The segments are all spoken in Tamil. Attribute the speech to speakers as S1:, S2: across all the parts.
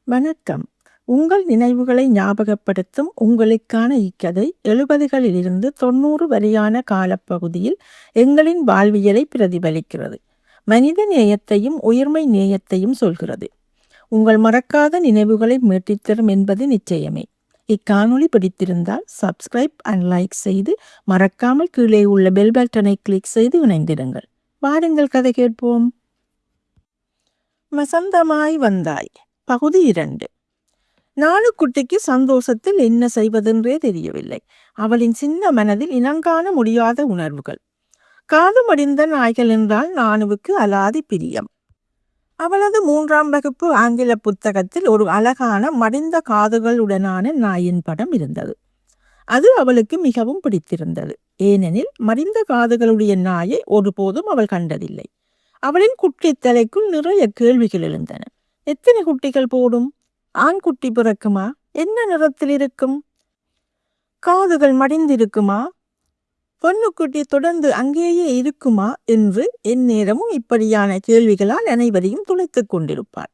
S1: வணக்கம். உங்கள் நினைவுகளை ஞாபகப்படுத்தும் உங்களுக்கான இக்கதை 70களிலிருந்து 90 வரையான காலப்பகுதியில் எங்களின் வாழ்வியலை பிரதிபலிக்கிறது. மனித நேயத்தையும் உயிர்மை நேயத்தையும் சொல்கிறது. உங்கள் மறக்காத நினைவுகளை மீட்டித்தரும் என்பது நிச்சயமே. இக்காணொளி பிடித்திருந்தால் சப்ஸ்கிரைப் அண்ட் லைக் செய்து மறக்காமல் கீழே உள்ள பெல் பட்டனை கிளிக் செய்து இணைந்திடுங்கள். வாருங்கள், கதை கேட்போம். வசந்தமாய் வந்தாய். பகுதி 2. நானுக்குட்டிக்கு சந்தோஷத்தில் என்ன செய்வதென்றே தெரியவில்லை. அவளின் சின்ன மனதில் இனங்காண முடியாத உணர்வுகள். காது மடிந்த நாய்கள் என்றால் நானுவுக்கு அலாதி பிரியம். அவளது 3ஆம் வகுப்பு ஆங்கில புத்தகத்தில் ஒரு அழகான மடிந்த காதுகளுடனான நாயின் படம் இருந்தது. அது அவளுக்கு மிகவும் பிடித்திருந்தது. ஏனெனில் மடிந்த காதுகளுடைய நாயை ஒருபோதும் அவள் கண்டதில்லை. அவளின் குட்டி தலைக்குள் நிறைய கேள்விகள் எழுந்தன. எத்தனை குட்டிகள் போடும்? ஆண் குட்டி பிறக்குமா? என்ன நிறத்தில் இருக்கும்? காதுகள் மடிந்திருக்குமா? பொண்ணுக்குட்டி தொடர்ந்து அங்கேயே இருக்குமா என்று எந்நேரமும் இப்படியான கேள்விகளால் அனைவரையும் துளைத்துக் கொண்டிருப்பார்.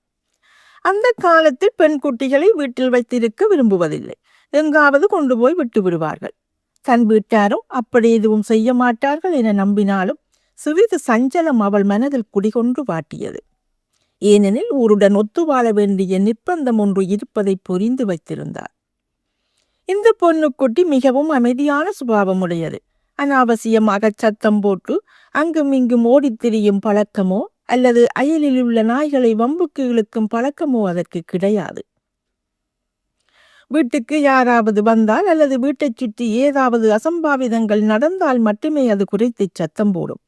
S1: அந்த காலத்தில் பெண் குட்டிகளை வீட்டில் வைத்திருக்க விரும்புவதில்லை. எங்காவது கொண்டு போய் விட்டு விடுவார்கள். தன் வீட்டாரும் அப்படி எதுவும் செய்ய மாட்டார்கள் என நம்பினாலும் சிறிது சஞ்சலம் அவள் மனதில் குடிகொண்டு வாட்டியது. ஏனெனில் ஊருடன் ஒத்து வாழ வேண்டிய நிர்பந்தம் ஒன்று இருப்பதை புரிந்து வைத்திருந்தார். இந்த பொண்ணுக்குட்டி மிகவும் அமைதியான சுபாவம் உடையது. அனாவசியமாக சத்தம் போட்டு அங்கும் இங்கும் ஓடித் திரியும் பழக்கமோ அல்லது அயலில் உள்ள நாய்களை வம்புக்கு இழுக்கும் பழக்கமோ அதற்கு கிடையாது. வீட்டுக்கு யாராவது வந்தால் அல்லது வீட்டைச் சுற்றி ஏதாவது அசம்பாவிதங்கள் நடந்தால் மட்டுமே அது குறைத்து சத்தம் போடும்.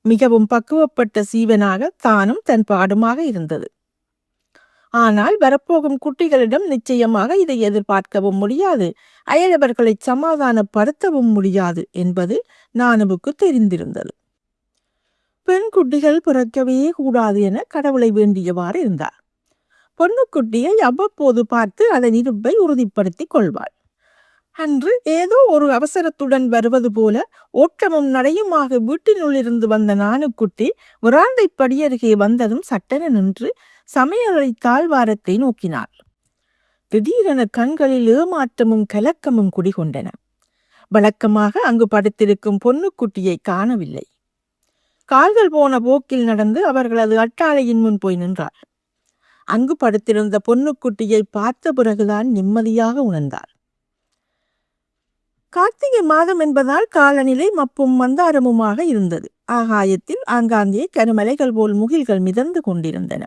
S1: மிகவும் பக்குவப்பட்ட சீவனாக தானும் தன் பாடுமாக இருந்தது. ஆனால் வரப்போகும் குட்டிகளிடம் நிச்சயமாக இதை எதிர்பார்க்கவும் முடியாது, அயலவர்களை சமாதானப்படுத்தவும் முடியாது என்பது நானுவுக்கு தெரிந்திருந்தது. பெண் குட்டிகள் பிறக்கவே கூடாது என கடவுளை வேண்டியவாறு இருந்தார். பொண்ணுக்குட்டியை அவ்வப்போது பார்த்து அதன் இருப்பை உறுதிப்படுத்திக் கொள்வாள். அன்று ஏதோ ஒரு அவசரத்துடன் வருவது போல ஓட்டமும் நடையுமாக வீட்டினுள்ளிருந்து வந்த நானுக்குட்டி விராந்தை படியருகே வந்ததும் சட்டென நின்று சமையலறை தாழ்வாரத்தை நோக்கினாள். திடீரென கண்களில் ஏமாற்றமும் கலக்கமும் குடிகொண்டன. வழக்கமாக அங்கு படுத்திருக்கும் பொண்ணுக்குட்டியை காணவில்லை. கால்கள் போன போக்கில் நடந்து அவர்களது அட்டாளையின் முன் போய் நின்றாள். அங்கு படுத்திருந்த பொண்ணுக்குட்டியை பார்த்த பிறகுதான் நிம்மதியாக உணர்ந்தாள். கார்த்திகை மாதம் என்பதால் காலநிலை மப்பும் மந்தாரமுமாக இருந்தது. ஆகாயத்தில் ஆங்காங்கே கருமலைகள் போல் முகில்கள் மிதந்து கொண்டிருந்தன.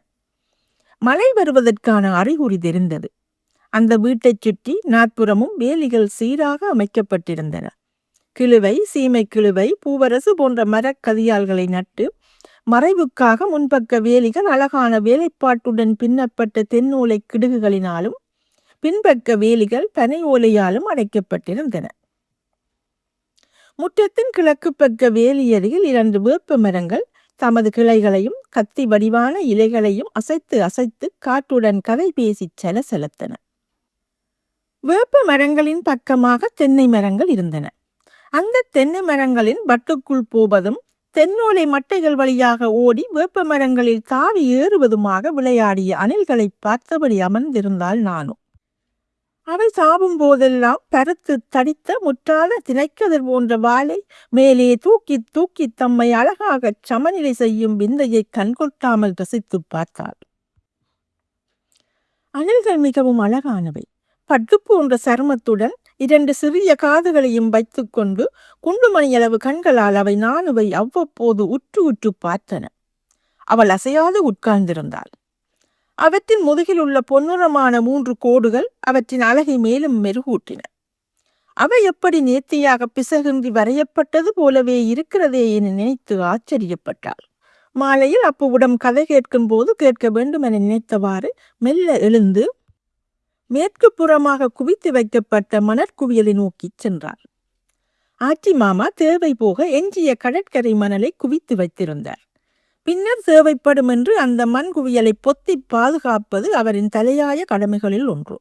S1: மழை வருவதற்கான அறிகுறி தெரிந்தது. அந்த வீட்டைச் சுற்றி நாற்புறமும் வேலிகள் சீராக அமைக்கப்பட்டிருந்தன. கிழுவை, சீமை கிழுவை, பூவரசு போன்ற மரக்கதியால்களை நட்டு மறைவுக்காக முன்பக்க வேலிகள் அழகான வேலைப்பாட்டுடன் பின்னப்பட்ட தென்னோலை கிடுகுகளினாலும் பின்பக்க வேலிகள் பனை ஓலையாலும் அடைக்கப்பட்டிருந்தன. முற்றத்தின் கிழக்கு பக்க வேலியருகில் 2 வேப்ப மரங்கள் தமது கிளைகளையும் கத்தி வடிவான இலைகளையும் அசைத்து அசைத்து காற்றுடன் கதை பேசி சலசலத்தன. வேப்ப மரங்களின் பக்கமாக தென்னை மரங்கள் இருந்தன. அந்த தென்னை மரங்களின் வட்டுக்குள் போவதும் தென்னோலை மட்டைகள் வழியாக ஓடி வேப்ப மரங்களில் தாவி ஏறுவதுமாக விளையாடிய அணில்களை பார்த்தபடி அமர்ந்திருந்தாள் நானும். அவை சாவும் போதெல்லாம் பருத்து தடித்த முற்றாத திணைக்கதிர் போன்ற வாளை மேலே தூக்கி தூக்கி தம்மை அழகாக சமநிலை செய்யும் விந்தையை கண்கொட்டாமல் ரசித்து பார்த்தாள். அணில்கள் மிகவும் அழகானவை. பட்டு போன்ற சருமத்துடன் 2 சிறிய காதுகளையும் வைத்துக்கொண்டு குண்டுமணியளவு கண்களால் அவை நானுவை அவ்வப்போது உற்று உற்று பார்த்தன. அவள் அசையாது உட்கார்ந்திருந்தாள். அவற்றின் முதுகில் உள்ள பொன்னிறமான 3 கோடுகள் அவற்றின் அழகை மேலும் மெருகூட்டின. அவை எப்படி நேர்த்தியாக பிசகின்றி வரையப்பட்டது போலவே இருக்கிறதே என நினைத்து ஆச்சரியப்பட்டாள். மாலையில் அப்புவிடம் கதை கேட்கும் போது கேட்க வேண்டும் என நினைத்தவாறு மெல்ல எழுந்து மேற்கு புறமாக குவித்து வைக்கப்பட்ட மணற்குவியலை நோக்கி சென்றார். ஆச்சி மாமா தேவை போக எஞ்சிய கடற்கரை மணலை குவித்து வைத்திருந்தார். பின்னர் தேவைப்படும் என்று அந்த மண் குவியலை பொத்தி பாதுகாப்பது அவரின் தலையாய கடமைகளில் ஒன்று.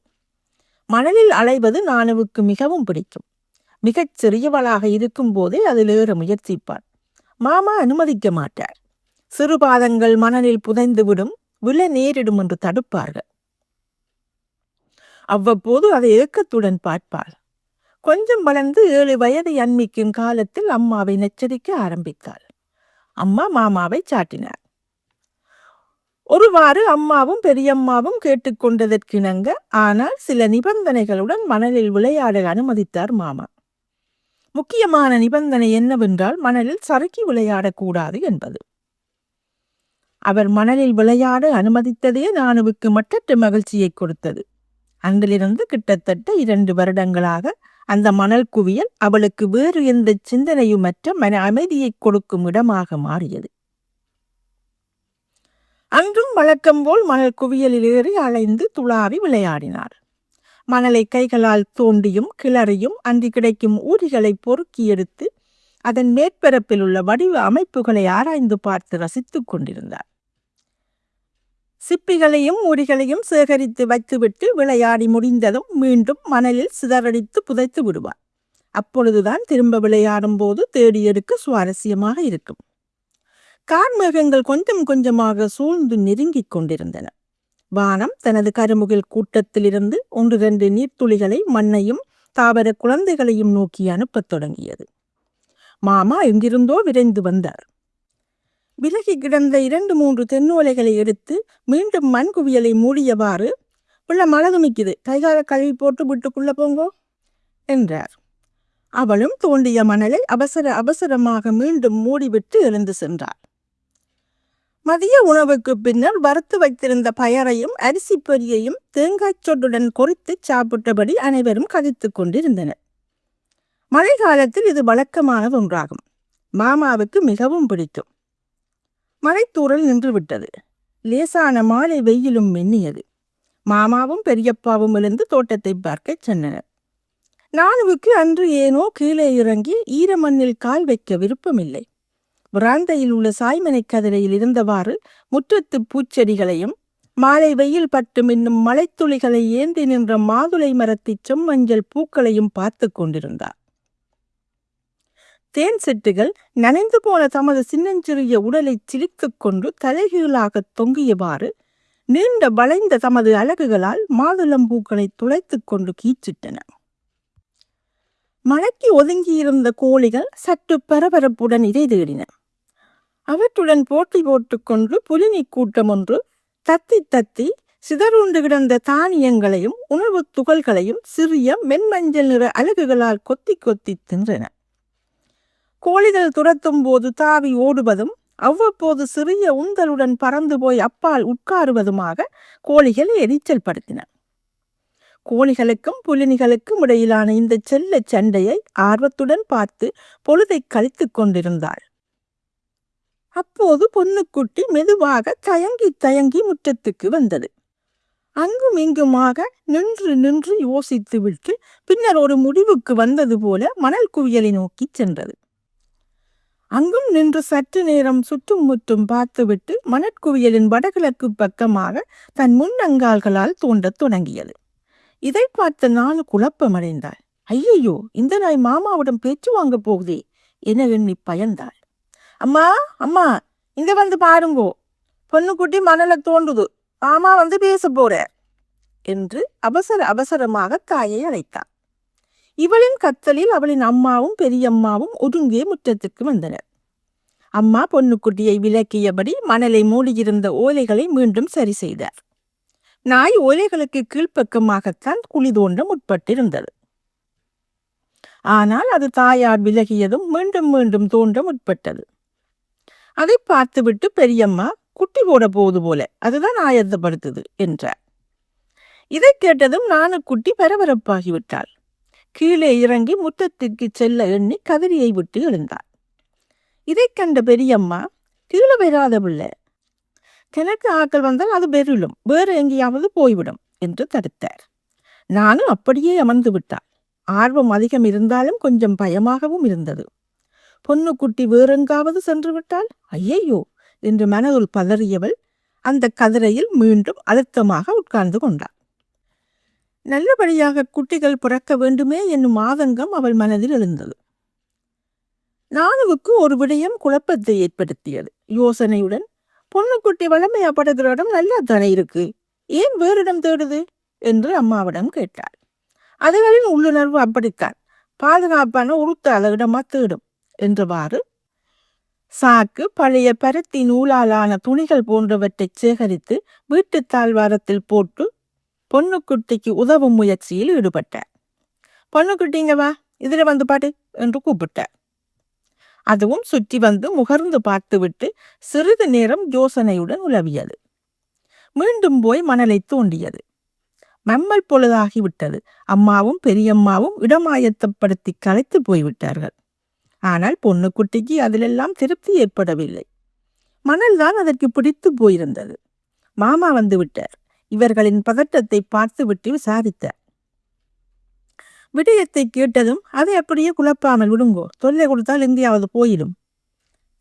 S1: மணலில் அலைவது நானுவுக்கு மிகவும் பிடிக்கும். மிகச் சிறியவளாக இருக்கும் போதே அதில் ஏற முயற்சிப்பார். மாமா அனுமதிக்க மாட்டார். சிறு பாதங்கள் மணலில் புதைந்துவிடும், விழ நேரிடும் என்று தடுப்பார்கள். அவ்வப்போது அதை ஏக்கத்துடன் பார்ப்பாள். கொஞ்சம் வளர்ந்து 7 வயதை அண்மிக்கும் காலத்தில் அம்மாவை நச்சரிக்க ஆரம்பித்தாள். அம்மா மாமாவை சாட்டினார். ஒருவாறு அம்மாவும் பெரியம்மாவும் கேட்டுக்கொண்டதற்கிணங்க, ஆனால் சில நிபந்தனைகளுடன் மணலில் விளையாட அனுமதித்தார் மாமா. முக்கியமான நிபந்தனை என்னவென்றால் மணலில் சறுக்கி விளையாடக்கூடாது என்பது. அவர் மணலில் விளையாட அனுமதித்ததே நானுவுக்கு மட்டற்ற மகிழ்ச்சியை கொடுத்தது. அன்றிலிருந்து கிட்டத்தட்ட 2 வருடங்களாக அந்த மணல் குவியல் அவளுக்கு வேறு எந்த சிந்தனையுமற்ற மன அமைதியை கொடுக்கும் இடமாக மாறியது. அன்றும் வழக்கம் போல் மணல் குவியலில் ஏறி அலைந்து துளாவி விளையாடினார். மணலை கைகளால் தோண்டியும் கிளறியும் அன்றி கிடைக்கும் ஊரிகளை பொறுக்கி எடுத்து அதன் மேற்பரப்பில் உள்ள வடிவ அமைப்புகளை ஆராய்ந்து பார்த்து ரசித்துக் கொண்டிருந்தார். சிப்பிகளையும் ஊரிகளையும் சேகரித்து வைத்துவிட்டு விளையாடி முடிந்ததும் மீண்டும் மணலில் சிதறடித்து புதைத்து விடுவார். அப்பொழுதுதான் திரும்ப விளையாடும் போது தேடி எடுக்க சுவாரஸ்யமாக இருக்கும். கார்மேகங்கள் கொஞ்சம் கொஞ்சமாக சூழ்ந்து நெருங்கிக் கொண்டிருந்தன. வானம் தனது கருமுகில் கூட்டத்திலிருந்து 1-2 நீர்த்துளிகளை மண்ணையும் தாவர குழந்தைகளையும் நோக்கி அனுப்பத் தொடங்கியது. மாமா எங்கிருந்தோ விரைந்து வந்தார். விலகி கிடந்த 2-3 தென்னோலைகளை எடுத்து மீண்டும் மண் குவியலை மூடியவாறு, "பிள்ளை மழகு நிற்குது, கைகால கழுவி போட்டு வீட்டுக்குள்ள போங்கோ" என்றார். அவளும் தோண்டிய மணலை அவசரமாக மீண்டும் மூடிவிட்டு எழுந்து சென்றார். மதிய உணவுக்கு பின்னர் வறுத்து வைத்திருந்த பயரையும் அரிசி பொரியையும் தேங்காய் சொட்டுடன் கொறித்து சாப்பிட்டபடி அனைவரும் கதைத்து கொண்டிருந்தனர். மழை காலத்தில் இது வழக்கமான ஒன்றாகும். மாமாவுக்கு மிகவும் பிடிக்கும். மழைத்தூறல் நின்றுவிட்டது. லேசான மாலை வெயிலும் மின்னியது. மாமாவும் பெரியப்பாவும் எழுந்து தோட்டத்தை பார்க்க சென்றனர். நானுவுக்கு அன்று ஏனோ கீழே இறங்கி ஈரமண்ணில் கால் வைக்க விருப்பமில்லை. பிராந்தையில் உள்ள சாய்மனை கதிரையில் இருந்தவாறு முற்றத்து பூச்செடிகளையும் மாலை வெயில் பட்டு மின்னும் மலைத்துளிகளை ஏந்தி நின்ற மாதுளை மரத்தி செம்மஞ்சள் பூக்களையும் பார்த்து கொண்டிருந்தார். தேன் செட்டுகள் நனைந்து போன தமது சின்னஞ்சிறிய உடலை சிலித்துக் கொண்டு தலைகீழாக தொங்கியவாறு நீண்ட வளைந்த தமது அலகுகளால் மாதுளம்பூக்களை துளைத்து கொண்டு கீச்சிட்டன. மழைக்கு ஒதுங்கியிருந்த கோழிகள் சற்று பரபரப்புடன் இதை தேடின. அவற்றுடன் போட்டி போட்டுக்கொண்டு புலினி கூட்டம் ஒன்று தத்தி தத்தி சிதறுண்டு கிடந்த தானியங்களையும் உணவு துகள்களையும் சிறிய மென்மஞ்சள் நிற அலகுகளால் கொத்தி கொத்தி தின்றன. கோழிகள் துரத்தும் போது தாவி ஓடுவதும் அவ்வப்போது சிறிய உந்தலுடன் பறந்து போய் அப்பால் உட்காருவதுமாக கோழிகளை எரிச்சல் படுத்தின. கோழிகளுக்கும் புலினிகளுக்கும் இடையிலான இந்த செல்ல சண்டையை ஆர்வத்துடன் பார்த்து பொழுதை கழித்து கொண்டிருந்தாள். அப்போது பொன்னுக்குட்டி மெதுவாக தயங்கி தயங்கி முற்றத்துக்கு வந்தது. அங்கும் இங்குமாக நின்று நின்று யோசித்து விட்டு பின்னர் ஒரு முடிவுக்கு வந்தது போல மணல் குவியலை நோக்கி சென்றது. அங்கும் நின்று சற்று நேரம் சுற்றும் முற்றும் பார்த்துவிட்டு மணற்குவியலின் வடகிழக்கு பக்கமாக தன் முன்னங்கால்களால் தோண்டத் தொடங்கியது. இதை பார்த்த நானு குழப்பமடைந்தாள். ஐயையோ, இந்த நாய் மாமாவிடம் பேச்சு வாங்க போகுதே என எண்ணி பயந்தாள். அம்மா அம்மா, இங்க வந்து பாருங்கோ, பொண்ணுக்குட்டி மணலை தோண்டுது, மாமா வந்து பேச போற என்று அவசரமாக தாயை அழைத்தாள். இவளின் கத்தலில் அவளின் அம்மாவும் பெரியம்மாவும் ஒதுங்கே முற்றத்துக்கு வந்தனர். அம்மா பொண்ணுக்குட்டியை விலக்கியபடி மணலை மூடியிருந்த ஓலைகளை மீண்டும் சரி செய்தார். நாய் ஓலைகளுக்கு கீழ்ப்பக்கமாகத்தான் குழி தோண்ட முற்பட்டிருந்தது. ஆனால் அது தாயார் விலகியதும் மீண்டும் மீண்டும் தோண்ட முற்பட்டது. அதை பார்த்துவிட்டு பெரியம்மா, குட்டி போட போகுது போல, அதுதான் ஆயத்தப்படுத்துது என்றார். இதை கேட்டதும் நானுக்குட்டி பரபரப்பாகிவிட்டாள். கீழே இறங்கி முற்றத்திற்கு செல்ல எண்ணி கதிரியை விட்டு எழுந்தாள். இதை கண்ட பெரியம்மா, கீழே வராத பிள்ளை, கிணக்கு ஆக்கள் வந்தால் அது பெருளும், வேறு எங்கேயாவது போய்விடும் என்று தடுத்தார். நானும் அப்படியே அமர்ந்து விட்டாள். ஆர்வம் அதிகம் இருந்தாலும் கொஞ்சம் பயமாகவும் இருந்தது. பொண்ணுக்குட்டி வேறெங்காவது சென்று விட்டால் ஐயையோ என்று மனதுள் பதறியவள் அந்த கதிரையில் மீண்டும் அழுத்தமாக உட்கார்ந்து கொண்டாள். நல்லபடியாக குட்டிகள் பிறக்க வேண்டுமே என்னும் ஆதங்கம் அவள் மனதில் எழுந்தது. நானுவுக்கு ஒரு விடயம் குழப்பத்தை ஏற்படுத்தியது. யோசனையுடன், பொண்ணுக்குட்டி வளமையா படுகிற இடம் நல்லா தானே இருக்கு, ஏன் வேறு இடம் தேடுது என்று அம்மாவிடம் கேட்டாள். அதுகளின் உள்ளுணர்வு அப்படித்தான். பாதுகாப்பான உறுத்தாத இடமா தேடும் என்றவாறு சாக்கு, பழைய பருத்தி நூலாலான துணிகள் போன்றவற்றை சேகரித்து வீட்டு தாழ்வாரத்தில் போட்டு பொண்ணுக்குட்டிக்கு உதவும் முயற்சியில் ஈடுபட்டார். பொண்ணுக்குட்டிங்க வா, இதில் வந்து பாடு என்று கூப்பிட்டார். அதுவும் சுற்றி வந்து முகர்ந்து பார்த்துவிட்டு சிறிது நேரம் யோசனையுடன் உலவியது. மீண்டும் போய் மணலை தோண்டியது. மம்மல் பொழுதாகிவிட்டது. அம்மாவும் பெரியம்மாவும் இடமாயத்தப்படுத்தி கலைத்து போய்விட்டார்கள். ஆனால் பொண்ணுக்குட்டிக்கு அதிலெல்லாம் திருப்தி ஏற்படவில்லை. மணல்தான் அதற்கு பிடித்து போயிருந்தது. மாமா வந்து விட்டார். இவர்களின் பதட்டத்தை பார்த்துவிட்டு விசாரித்தார். விடயத்தை கேட்டதும் அதை அப்படியே குழப்பாமல் விடுங்கோ, தொல்லை கொடுத்தால் எங்கேயாவது போயிடும்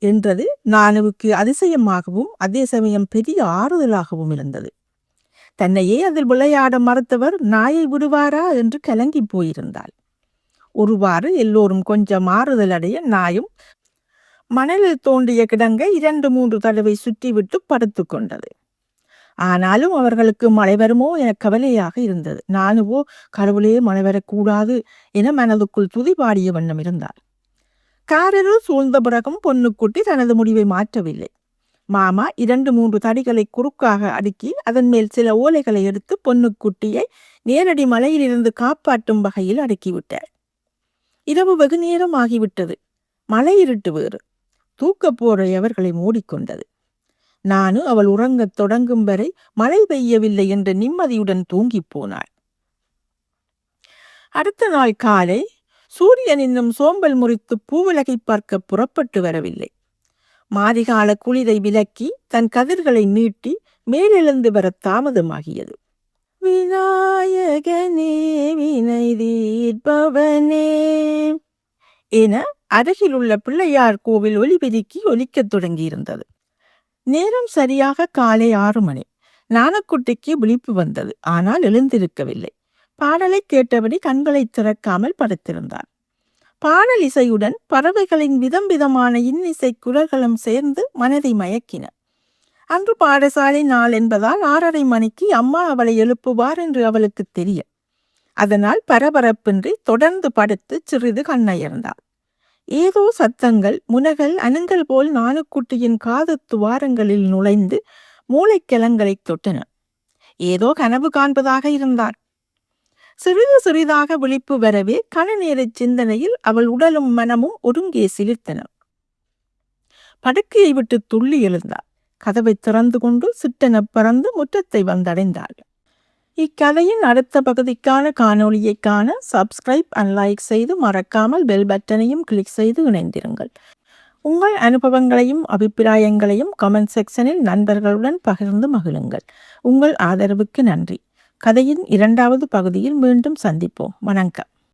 S1: என்றது நானுவுக்கு அதிசயமாகவும் அதே சமயம் பெரிய ஆறுதலாகவும் இருந்தது. தன்னையே அதில் விளையாட மறுத்தவர் நாயை விடுவாரா என்று கலங்கி போயிருந்தாள். ஒருவாறு எல்லோரும் கொஞ்சம் ஆறுதல் அடைய நாயும் மணலில் தோண்டிய கிடங்கை 2-3 தடவை சுற்றிவிட்டு படுத்து கொண்டது. ஆனாலும் அவர்களுக்கு மழை வருமோ என கவலையாக இருந்தது. நானுவோ கடவுளே மழை வரக்கூடாது என மனதுக்குள் துதி பாடிய வண்ணம் இருந்தார். காரில் சூழ்ந்த பிறகும் பொண்ணுக்குட்டி தனது முடிவை மாற்றவில்லை. மாமா 2-3 தடிகளை குறுக்காக அடுக்கி அதன் மேல் சில ஓலைகளை எடுத்து பொண்ணுக்குட்டியை நேரடி மலையிலிருந்து காப்பாற்றும் வகையில் அடுக்கிவிட்டார். இரவு வெகு நேரம் ஆகிவிட்டது. மழை இருட்டு வேறு. தூக்கப் போரை அவர்களை மூடிக்கொண்டது. நானும் அவள் உறங்கத் தொடங்கும் வரை மழை பெய்யவில்லை என்ற நிம்மதியுடன் தூங்கி போனாள். அடுத்த நாள் காலை சூரியன் இன்னும் சோம்பல் முறித்து பூவுலகை பார்க்க புறப்பட்டு வரவில்லை. மாரிகால குளிரை விலக்கி தன் கதிர்களை நீட்டி மேலெழுந்து வர தாமதமாகியது. விநாயகனே வினை தீர்ப்பவனே என அருகில் உள்ள பிள்ளையார் கோவில் ஒலிபெருக்கி ஒலிக்கத் தொடங்கியிருந்தது. நேரம் சரியாக காலை 6 மணி. நாணக்குட்டிக்கு விழிப்பு வந்தது. ஆனால் எழுந்திருக்கவில்லை. பாடலை கேட்டபடி கண்களை திறக்காமல் படுத்திருந்தார். பாடல் இசையுடன் பறவைகளின் விதம் விதமான இன்னிசை குரல்களும் சேர்ந்து மனதை மயக்கின. அன்று பாடசாலை நாள் என்பதால் 6:30 மணிக்கு அம்மா அவளை எழுப்புவார் என்று அவளுக்கு தெரியும். அதனால் பரபரப்பின்றி தொடர்ந்து படுத்து சிறிது கண்ணயர்ந்தாள். ஏதோ சத்தங்கள், முனகள், அணுங்கள் போல் நாணுக்குட்டியின் காது துவாரங்களில் நுழைந்து மூளைக்கிழங்களை தொட்டன. ஏதோ கனவு காண்பதாக இருந்தார். சிறிது சிறிதாக விழிப்பு வரவே கணநேர சிந்தனையில் அவள் உடலும் மனமும் ஒருங்கே சிலிர்த்தன. படுக்கையை விட்டு துள்ளி எழுந்தாள். கதவை திறந்து கொண்டு சிட்டென பறந்து முற்றத்தை வந்தடைந்தாள். இக்கதையின் அடுத்த பகுதிக்கான காணொளியை காண சப்ஸ்கிரைப் அண்ட் லைக் செய்து மறக்காமல் பெல் பட்டனையும் கிளிக் செய்து இணைந்திருங்கள். உங்கள் அனுபவங்களையும் அபிப்பிராயங்களையும் கமெண்ட் செக்ஷனில் நண்பர்களுடன் பகிர்ந்து மகிழுங்கள். உங்கள் ஆதரவுக்கு நன்றி. கதையின் 2வது பகுதியில் மீண்டும் சந்திப்போம். வணக்கம்.